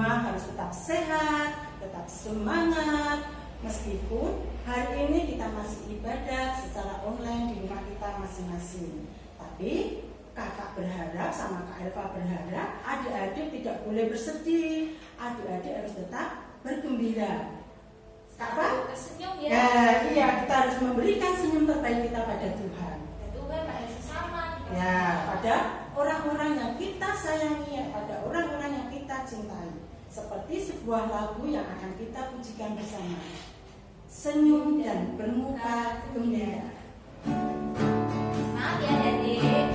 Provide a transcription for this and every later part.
rumah harus tetap sehat, tetap semangat. Meskipun hari ini kita masih ibadah secara online di rumah kita masing-masing. Tapi kakak berharap sama Kak Elva berharap adik-adik tidak boleh bersedih. Adik-adik harus tetap bergembira. Kak Elva? Senyum ya. Iya, kita harus memberikan senyum terbaik kita pada Tuhan. Tuhan pada sesama. Ya, pada orang-orang yang kita sayangi, pada orang-orang yang kita cintai. Seperti sebuah lagu yang akan kita pujikan bersama. Senyum dan bermuka gembira. Semangat ya adik.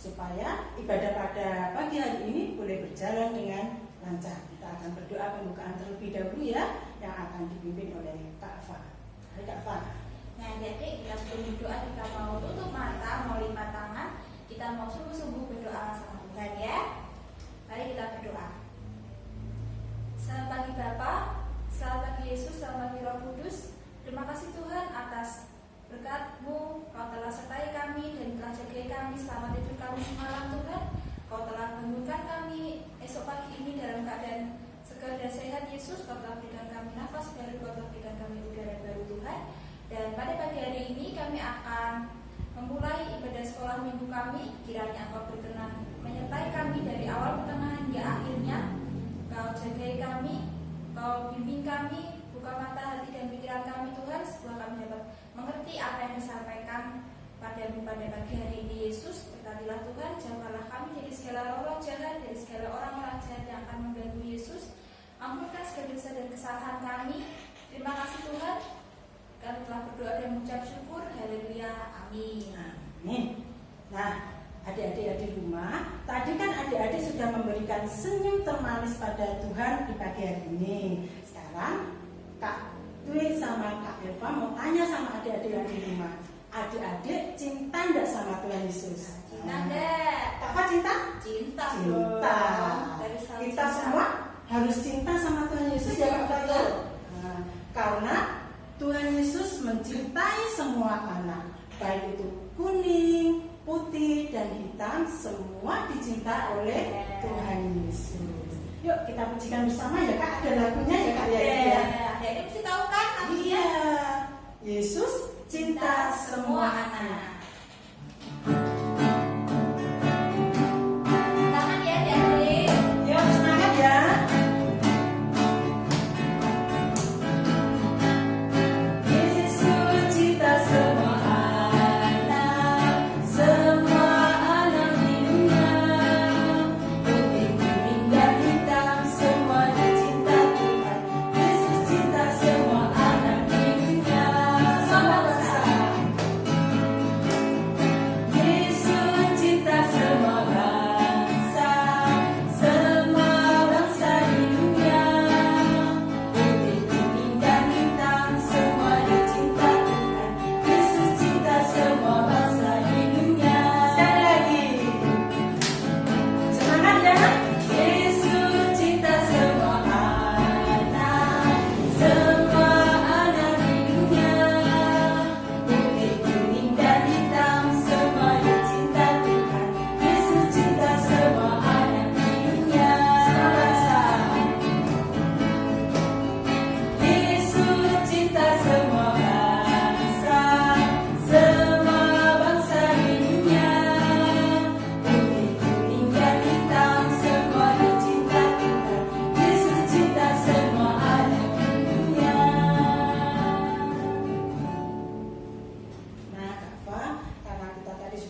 Supaya ibadah pada pagi hari ini boleh berjalan dengan lancar. Kita akan berdoa pembukaan terlebih dahulu ya, yang akan dipimpin oleh Kak Fa. Hai Kak Fa. Nah jadi kita sebelum berdoa kita mau tutup mata, mau lipat tangan, kita mau sungguh-sungguh berdoa sama Tuhan ya. Mari kita berdoa. Selamat pagi Bapak, selamat pagi Yesus, selamat pagi Roh Kudus. Terima kasih Tuhan atas berkat-Mu, Kau telah sertai kami dan telah jagai kami selama tidur kami semalam Tuhan. Kau telah bangunkan kami esok pagi ini dalam keadaan segar dan sehat Yesus. Kau telah berikan kami nafas baru, Kau telah berikan kami udara baru Tuhan. Dan pada pagi hari ini kami akan memulai ibadah sekolah minggu kami. Kiranya Engkau berkenan menyertai kami dari awal pertengahan hingga akhirnya. Kau jagai kami, Kau bimbing kami, buka mata hati dan pikiran kami Tuhan, supaya kami dapat mengerti apa yang disampaikan padamu pada pagi hari ini Yesus. Berkatilah Tuhan, jauhkanlah kami dari segala roh jahat, dari segala orang-orang jahat yang akan mengganggu Yesus. Ampunkan segala dosa dan kesalahan kami. Terima kasih Tuhan, kami telah berdoa dan mengucap syukur. Haleluya, amin. Amin. Nah, adik-adik di rumah, tadi kan adik-adik sudah memberikan senyum termanis pada Tuhan di pagi hari ini. Sekarang Kak Dwi sama Kak Elva mau tanya sama adik-adik yang di rumah. Adik-adik cinta enggak sama Tuhan Yesus? Cinta enggak? Kak Fa cinta? Cinta. Cinta. Kita semua harus cinta sama Tuhan Yesus ya Kak Fa. Nah, karena Tuhan Yesus mencintai semua anak, baik itu kuning, putih, dan hitam, semua dicintai oleh Tuhan Yesus. Yuk kita pujikan bersama ya Kak, ada lagunya ya Kak ya. Jadi mesti tahu kan? Iya. Yesus cinta semua anak. Tangan ya adik. Yuk semangat ya. Yesus cinta semua anak, semua anak di dunia. Putih, kuning dan hitam, semua dicinta Tuhan. Yesus cinta semua anak di dunia. Sama bersama.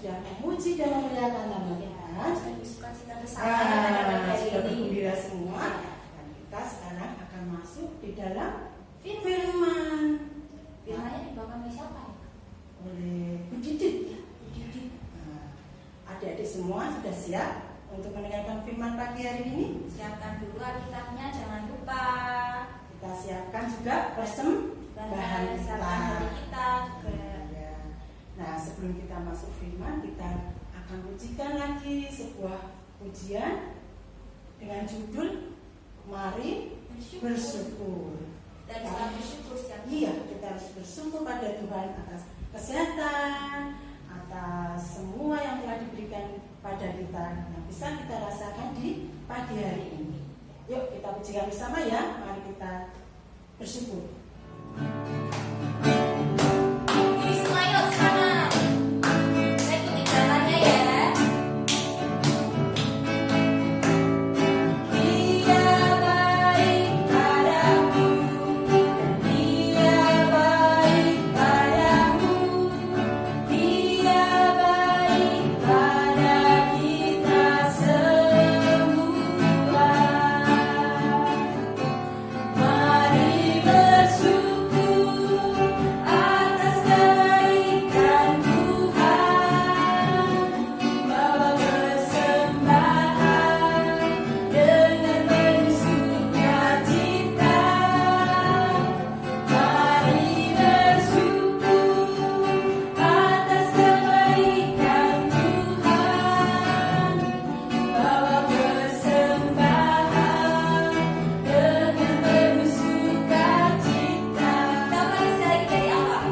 sudah memuji dan memuliakan nama Tuhan. Sukacita bersama Sudah bergembira semua. Dan kita sekarang akan masuk di dalam firman. Firmannya dibawakan oleh siapa ya? Oleh Bu Didit. Adik-adik semua sudah siap untuk mendengarkan firman pagi hari ini? Siapkan dulu Alkitabnya, jangan lupa. Kita siapkan juga persembahan kita juga. Ya. Nah, sebelum kita masuk firman, kita akan pujikan lagi sebuah pujian dengan judul Mari Bersyukur. Dan selalu bersyukur setiap Iya, kita harus bersyukur pada Tuhan atas kesehatan, atas semua yang telah diberikan pada kita yang bisa kita rasakan di pagi hari ini. Yuk kita pujikan bersama ya. Mari kita bersyukur. Ismail semangat. Saya ikuti jalannya ya. Dia baik padamu, dia baik padamu, dia baik pada kita semua. Mari bersyukur atas kebaikan Tuhan, bawa persembahan dengan penuh sukacita. Mari bersyukur atas kebaikan Tuhan, bawa persembahan dengan penuh sukacita. Kita mulai sekali dari awal.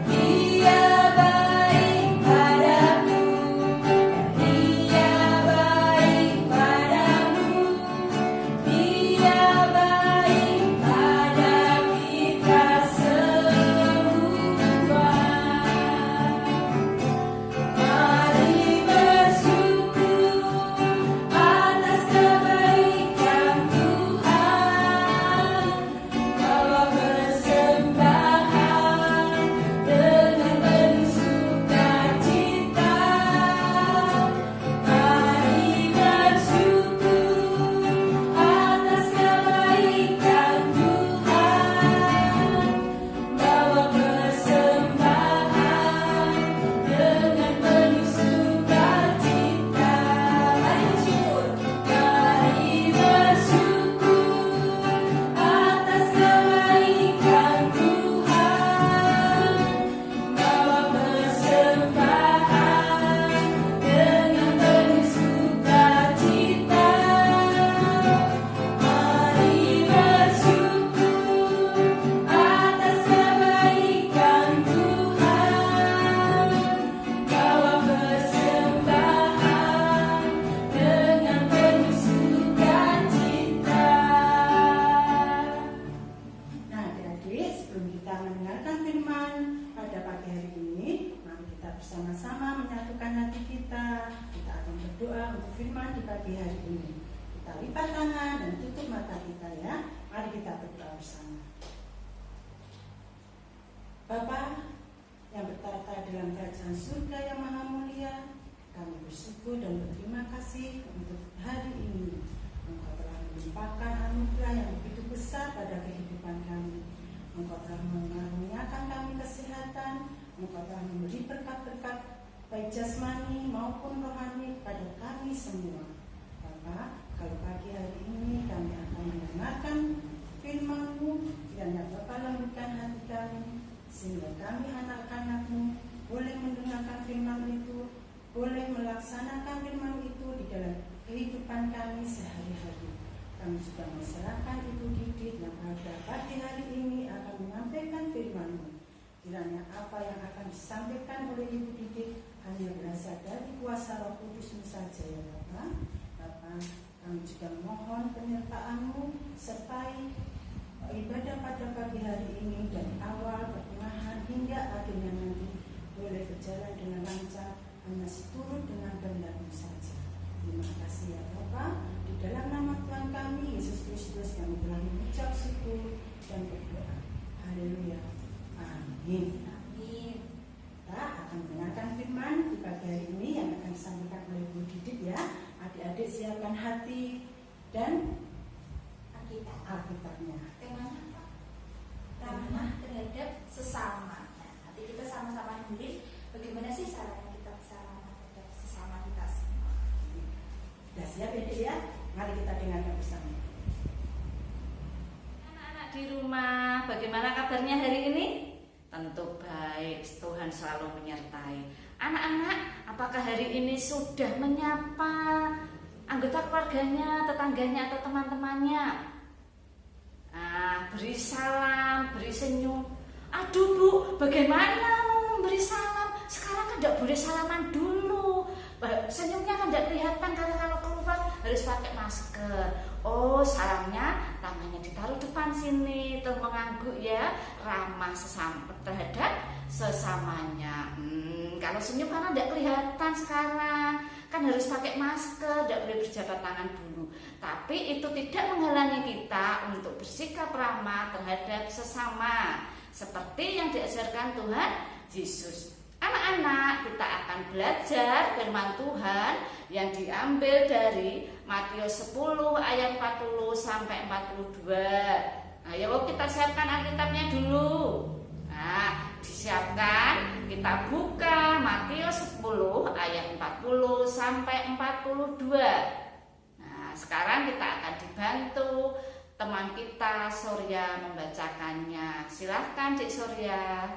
Dia baik padamu, dia baik padamu, dia baik pada kita semua. Mari bersyukur atas kebaikan Tuhan, bawa persembahan dengan penuh sukacita. Mari bersyukur atas kebaikan Tuhan, bawa persembahan dengan penuh sukacita. Mari bersyukur atas kebaikan Tuhan, bawa persembahan dengan penuh sukacita. Mari bersyukur atas kebaikan Tuhan, bawa persembahan dengan penuh sukacita. Nah, adik-adik, sebelum kita mendengarkan firman pada pagi hari ini, mari kita bersama-sama menyatukan hati kita. Kita akan berdoa untuk firman di pagi hari ini. Kita lipat tangan dan tutup mata kita ya. Mari kita berdoa bersama. Bapa yang bertata dalam kerajaan surga yang maha mulia, kami bersyukur dan berterima kasih untuk hari ini. Engkau telah melimpahkan anugerah yang begitu besar pada kehidupan kami. Engkau telah mengaruniakan kami kesehatan. Engkau telah memberi berkat-berkat baik jasmani maupun rohani kepada kami semua. Bapa, kalau pagi hari ini kami akan mendengarkan firman-Mu, kiranya Bapa lembutkan hati kami, sehingga kami anak-anak-Mu boleh mendengarkan firman itu, boleh melaksanakan firman itu di dalam kehidupan kami sehari-hari. Kami juga masyarakat Ibu Didit yang pada pagi hari ini akan menyampaikan firman-Mu. Kiranya apa yang akan disampaikan oleh Ibu Didit hanya berasal dari kuasa Roh Kudus-Mu saja ya Bapa. Bapa, kami juga mohon penyertaan-Mu sertai ibadah pada pagi hari ini dari awal, pertengahan hingga akhirnya nanti boleh berjalan dengan lancar, hanya seturut dengan kehendak-Mu saja. Terima kasih ya Bapa. Di dalam nama Tuhan kami Yesus Kristus kami telah mengucap syukur dan berdoa. Haleluya. Amin. Amin. Kita akan mendengarkan firman di pagi hari ini yang akan disampaikan oleh Bu Didit ya. Adik-adik siapkan hati dan Alkitabnya. Temanya apa? Ramah terhadap sesama. Nah, nanti kita sama-sama nulis bagaimana sih caranya kita bisa ramah terhadap sesama kita semua. Sudah siap ya, Dek ya? Mari kita dengarkan bersama. Anak-anak di rumah, bagaimana kabarnya hari ini? Tentu baik, Tuhan selalu menyertai. Anak-anak, apakah hari ini sudah menyapa anggota keluarganya, tetangganya, atau teman-temannya? Beri salam, beri senyum. Aduh Bu, bagaimana mau memberi salam? Sekarang kan tidak boleh salaman dulu. Senyumnya kan tidak kelihatan karena kalau keluar harus pakai masker. Oh, salamnya tangannya ditaruh depan sini, tuh mengangguk ya, ramah terhadap sesamanya. Kalau senyum karena tidak kelihatan sekarang, kan harus pakai masker, tidak boleh berjabat tangan dulu. Tapi itu tidak menghalangi kita untuk bersikap ramah terhadap sesama, seperti yang diajarkan Tuhan Yesus. Anak-anak, kita akan belajar firman Tuhan yang diambil dari Matius 10 ayat 40 sampai 42. Ayo kita siapkan Alkitabnya dulu. Disiapkan, kita buka Matius 10 ayat 40 sampai 42. Sekarang kita akan dibantu teman kita Surya membacakannya. Silahkan Dik Surya.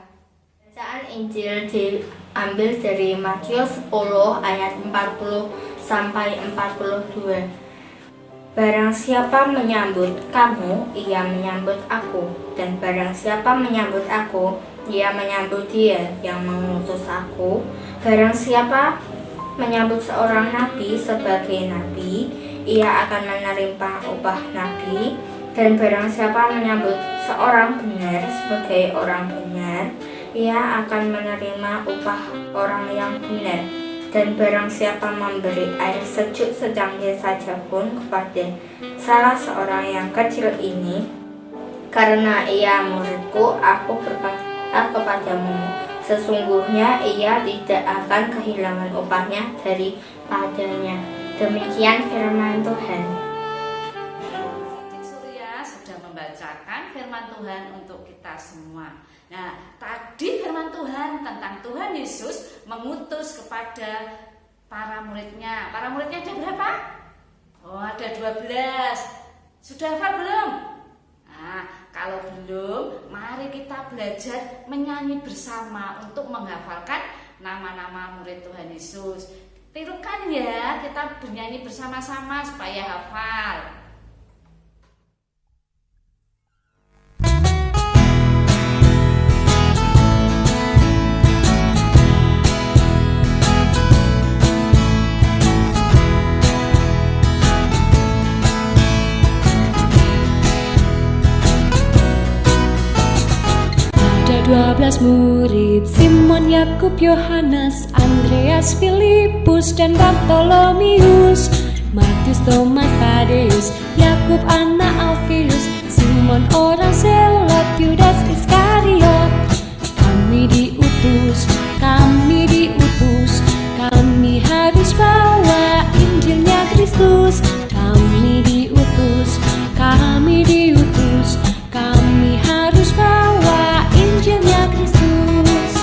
Bacaan Injil diambil dari Matius 10 ayat 40 sampai 42. Barang siapa menyambut kamu, ia menyambut aku, dan barang siapa menyambut aku, ia menyambut dia yang mengutus aku. Barang siapa menyambut seorang nabi sebagai nabi, ia akan menerima upah nabi, dan barang siapa menyambut seorang benar sebagai orang benar, ia akan menerima upah orang yang benar. Dan barang siapa memberi air sejuk secangkir saja pun kepada salah seorang yang kecil ini, karena ia muridku, aku berkata kepadamu, sesungguhnya ia tidak akan kehilangan upahnya daripadanya. Demikian firman Tuhan. Dik Surya sudah membacakan firman Tuhan untuk kita semua. Nah, tadi firman Tuhan tentang Tuhan Yesus mengutus kepada para muridnya. Para muridnya ada berapa? Oh, ada 12. Sudah hafal belum? Kalau belum, mari kita belajar menyanyi bersama untuk menghafalkan nama-nama murid Tuhan Yesus. Tirukan ya, kita bernyanyi bersama-sama supaya hafal. Ada 12 murid, Simon, Yakub, Yohanes, Andreas, Filipus, dan Bartolomius, Matius, Thomas, Tadeus, Yakub anak Alfeus, Simon orang Zelot, Yudas Iskariot. Kami diutus, kami harus bawa Injilnya Kristus. Kami diutus, kami harus bawa Injilnya Kristus.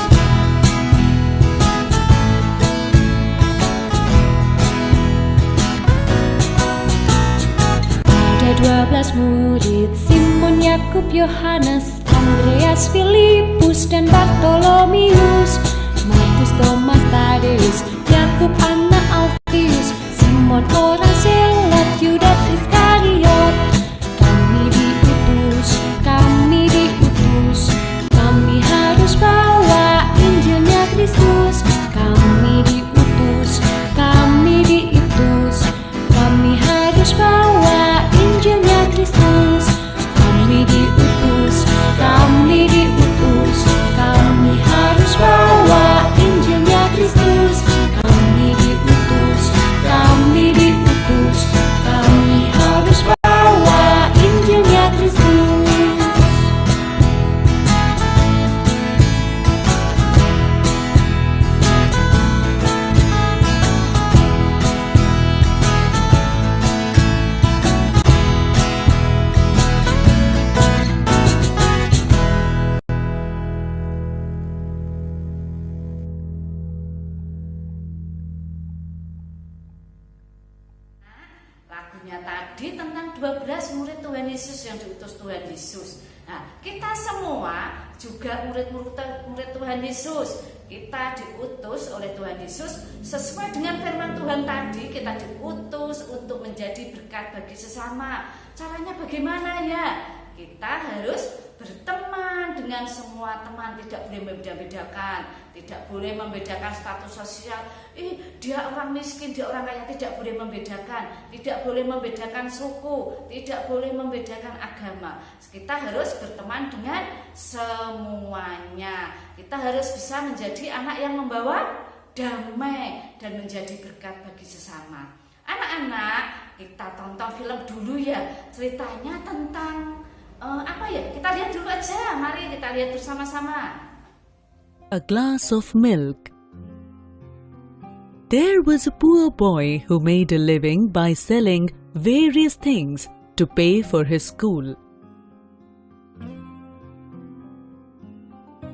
Ada 12 murid, Simon, Yakub, Yohanes, Andreas, Filipus, dan Bartolomius, Matius, Thomas, Tadeus, Yakub anak Alfeus, Simon orang Zelot, Yudas Iskariot. Kami harus bawa Injilnya Kristus. Kami diutus, kami harus bawa Injilnya Kristus. Kami diutus, kami harus bawa Injilnya Kristus. Kami diutus, Yesus yang diutus Tuhan Yesus. Nah, kita semua juga murid Tuhan Yesus. Kita diutus oleh Tuhan Yesus sesuai dengan firman Tuhan tadi. Kita diutus untuk menjadi berkat bagi sesama. Caranya bagaimana ya? Kita harus berteman dengan semua teman, tidak boleh membeda-bedakan, tidak boleh membedakan status sosial. Dia orang miskin, dia orang kaya, tidak boleh membedakan, tidak boleh membedakan suku, tidak boleh membedakan agama. Kita harus berteman dengan semuanya. Kita harus bisa menjadi anak yang membawa damai dan menjadi berkat bagi sesama. Anak-anak, kita tonton film dulu ya, ceritanya tentang apa ya? Kita lihat dulu aja. Mari kita lihat bersama-sama. A glass of milk. There was a poor boy who made a living by selling various things to pay for his school.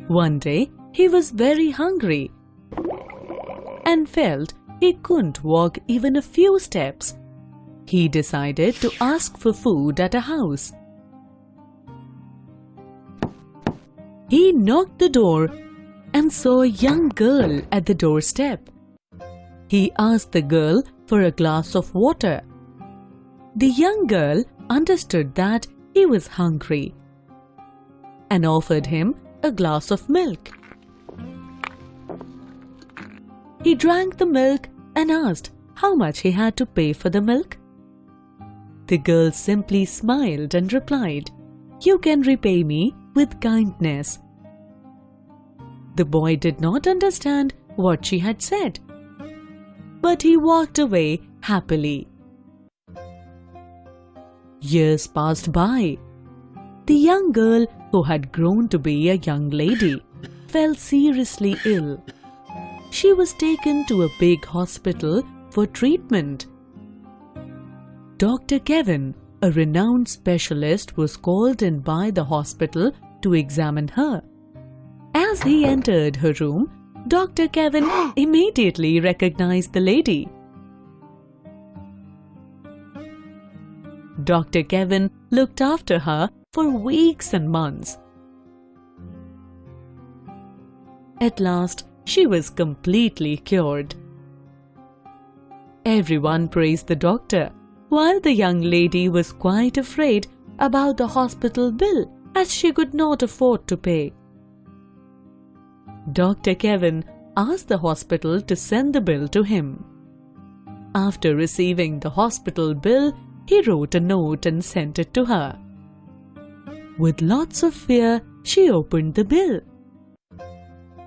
One day, he was very hungry and felt he couldn't walk even a few steps. He decided to ask for food at a house. He knocked the door and saw a young girl at the doorstep. He asked the girl for a glass of water. The young girl understood that he was hungry and offered him a glass of milk. He drank the milk and asked how much he had to pay for the milk. The girl simply smiled and replied, "You can repay me with kindness." The boy did not understand what she had said, but he walked away happily. Years passed by. The young girl, who had grown to be a young lady, fell seriously ill. She was taken to a big hospital for treatment. Dr. Kevin, a renowned specialist, was called in by the hospital to examine her. As he entered her room, Dr. Kevin immediately recognized the lady. Dr. Kevin looked after her for weeks and months. At last, she was completely cured. Everyone praised the doctor, while the young lady was quite afraid about the hospital bill as she could not afford to pay. Dr. Kevin asked the hospital to send the bill to him. After receiving the hospital bill, he wrote a note and sent it to her. With lots of fear, she opened the bill.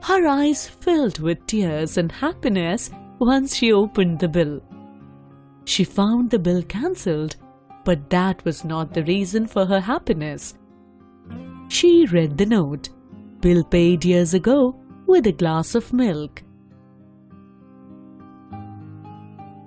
Her eyes filled with tears and happiness once she opened the bill. She found the bill cancelled, but that was not the reason for her happiness. She read the note, "Bill paid years ago with a glass of milk."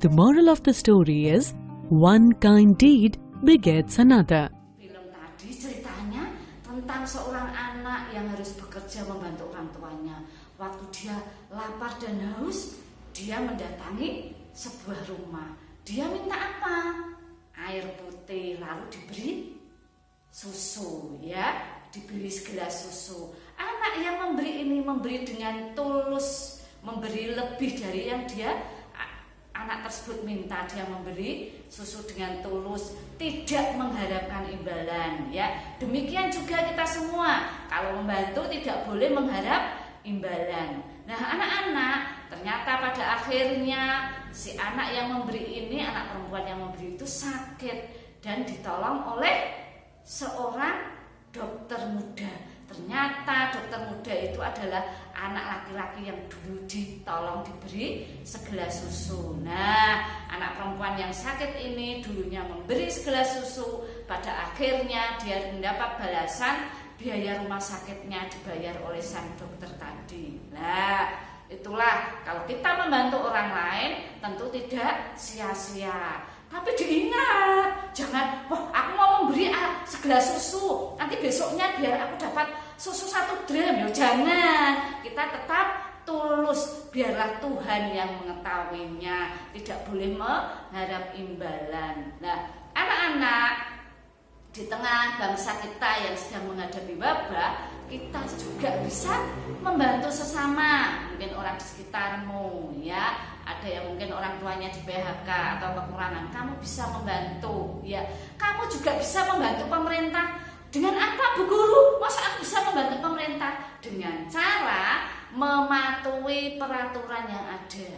The moral of the story is, one kind deed begets another. Film tadi ceritanya tentang seorang anak yang harus bekerja membantu orang tuanya. Waktu dia lapar dan haus, dia mendatangi sebuah rumah. Dia minta apa? Air putih, lalu diberi susu, ya, diberi segelas susu. Anak yang memberi ini memberi dengan tulus, memberi lebih dari yang anak tersebut minta. Dia memberi susu dengan tulus, tidak mengharapkan imbalan, ya. Demikian juga kita semua, kalau membantu tidak boleh mengharap imbalan. Nah, anak-anak, ternyata pada akhirnya si anak yang memberi ini, anak perempuan yang memberi itu sakit dan ditolong oleh seorang dokter muda. Ternyata dokter muda itu adalah anak laki-laki yang dulu ditolong diberi segelas susu. Nah, anak perempuan yang sakit ini dulunya memberi segelas susu, pada akhirnya dia mendapat balasan, biaya rumah sakitnya dibayar oleh sang dokter tadi. Nah, itulah kalau kita membantu orang lain tentu tidak sia-sia. Tapi diingat, jangan, wah aku mau memberi segelas susu, nanti besoknya biar aku dapat susu 1 gram. Ya jangan, kita tetap tulus, biarlah Tuhan yang mengetahuinya, tidak boleh mengharap imbalan. Nah, anak-anak, di tengah bangsa kita yang sedang menghadapi wabah, kita juga bisa membantu sesama, mungkin orang di sekitarmu ya, ada yang mungkin orang tuanya di PHK atau kekurangan, kamu bisa membantu ya. Kamu juga bisa membantu pemerintah. Dengan apa Bu Guru? Masa aku bisa membantu pemerintah? Dengan cara mematuhi peraturan yang ada.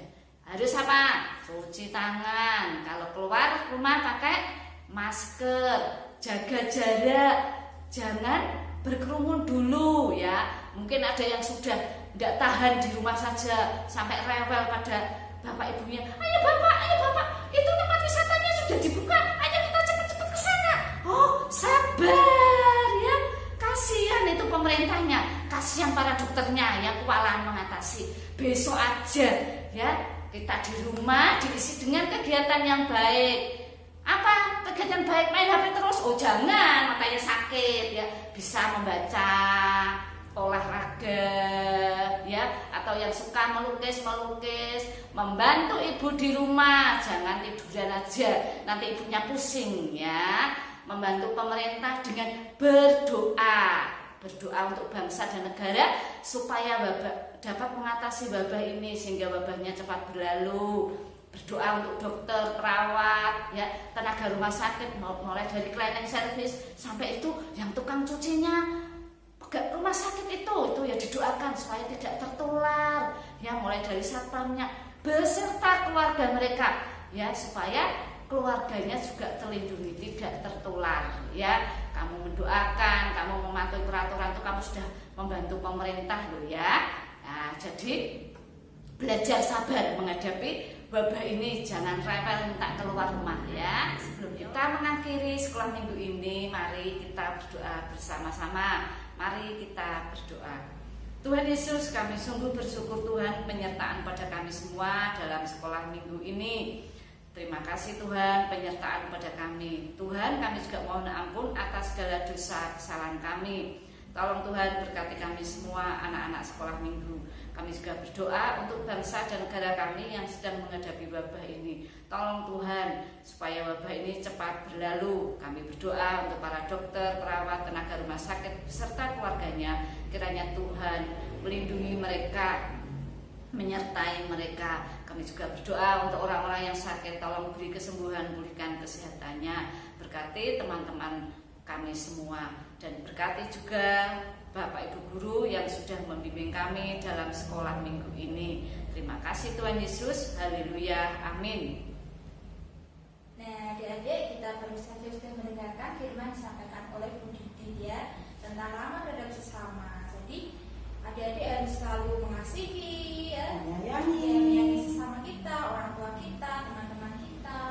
Harus apa? Cuci tangan, kalau keluar rumah pakai masker, jaga jarak, jangan berkerumun dulu ya. Mungkin ada yang sudah nggak tahan di rumah saja sampai rewel pada bapak ibunya. Ayo bapak, itu tempat wisatanya sudah dibuka. Ayo kita cepet-cepet ke sana. Oh, sabar ya. Kasihan itu pemerintahnya, kasihan para dokternya yang kewalahan mengatasi. Besok aja ya, kita di rumah diisi dengan kegiatan yang baik. Apa kegiatan baik? Main HP terus? Oh jangan, makanya sakit ya. Bisa membaca, olahraga ya, atau yang suka melukis, membantu ibu di rumah, jangan tiduran aja, nanti ibunya pusing ya. Membantu pemerintah dengan berdoa untuk bangsa dan negara supaya wabah dapat mengatasi wabah ini sehingga wabahnya cepat berlalu. Berdoa untuk dokter, perawat, ya, tenaga rumah sakit, mulai dari cleaning service sampai itu yang tukang cucinya, pegawai rumah sakit itu ya didoakan supaya tidak tertular, ya, mulai dari satpamnya beserta keluarga mereka, ya, supaya keluarganya juga terlindungi, tidak tertular, ya. Kamu mendoakan, kamu mematuhi peraturan itu, kamu sudah membantu pemerintah loh ya. Nah, jadi belajar sabar menghadapi wabah ini, jangan rewel minta keluar rumah ya. Sebelum kita mengakhiri sekolah minggu ini, mari kita berdoa bersama-sama. Mari kita berdoa. Tuhan Yesus, kami sungguh bersyukur Tuhan penyertaan pada kami semua dalam sekolah minggu ini. Terima kasih Tuhan penyertaan pada kami. Tuhan, kami juga mohon ampun atas segala dosa kesalahan kami. Tolong Tuhan berkati kami semua anak-anak sekolah minggu. Kami juga berdoa untuk bangsa dan negara kami yang sedang menghadapi wabah ini. Tolong Tuhan supaya wabah ini cepat berlalu. Kami berdoa untuk para dokter, perawat, tenaga rumah sakit beserta keluarganya. Kiranya Tuhan melindungi mereka, menyertai mereka. Kami juga berdoa untuk orang-orang yang sakit. Tolong beri kesembuhan, pulihkan kesehatannya. Berkati teman-teman kami semua, dan berkati juga Bapak Ibu Guru yang sudah membimbing kami dalam sekolah minggu ini. Terima kasih Tuhan Yesus. Haleluya. Amin. Nah, adik-adik, kita baru saja sudah mendengarkan firman disampaikan oleh Bu Didi ya, tentang ramah terhadap sesama. Jadi adik-adik harus selalu mengasihi ya, menyayangi sesama kita, orang tua kita, teman-teman kita.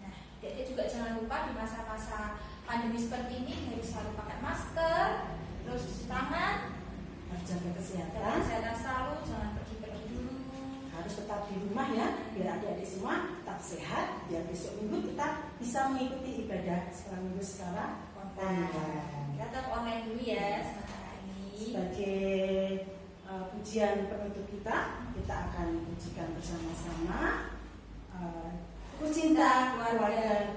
Nah, adik-adik juga jangan lupa di masa-masa pandemi seperti ini harus selalu pakai masker, terus cuci tangan, Harus jaga kesehatan, selalu, jangan pergi-pergi dulu. harus tetap di rumah ya, biar adik-adik semua tetap sehat, biar besok minggu kita bisa mengikuti ibadah sekolah minggu secara online. Kita tetap online dulu ya sementara ini. Sebagai pujian penutup kita akan pujikan bersama-sama. Ku cinta keluarga.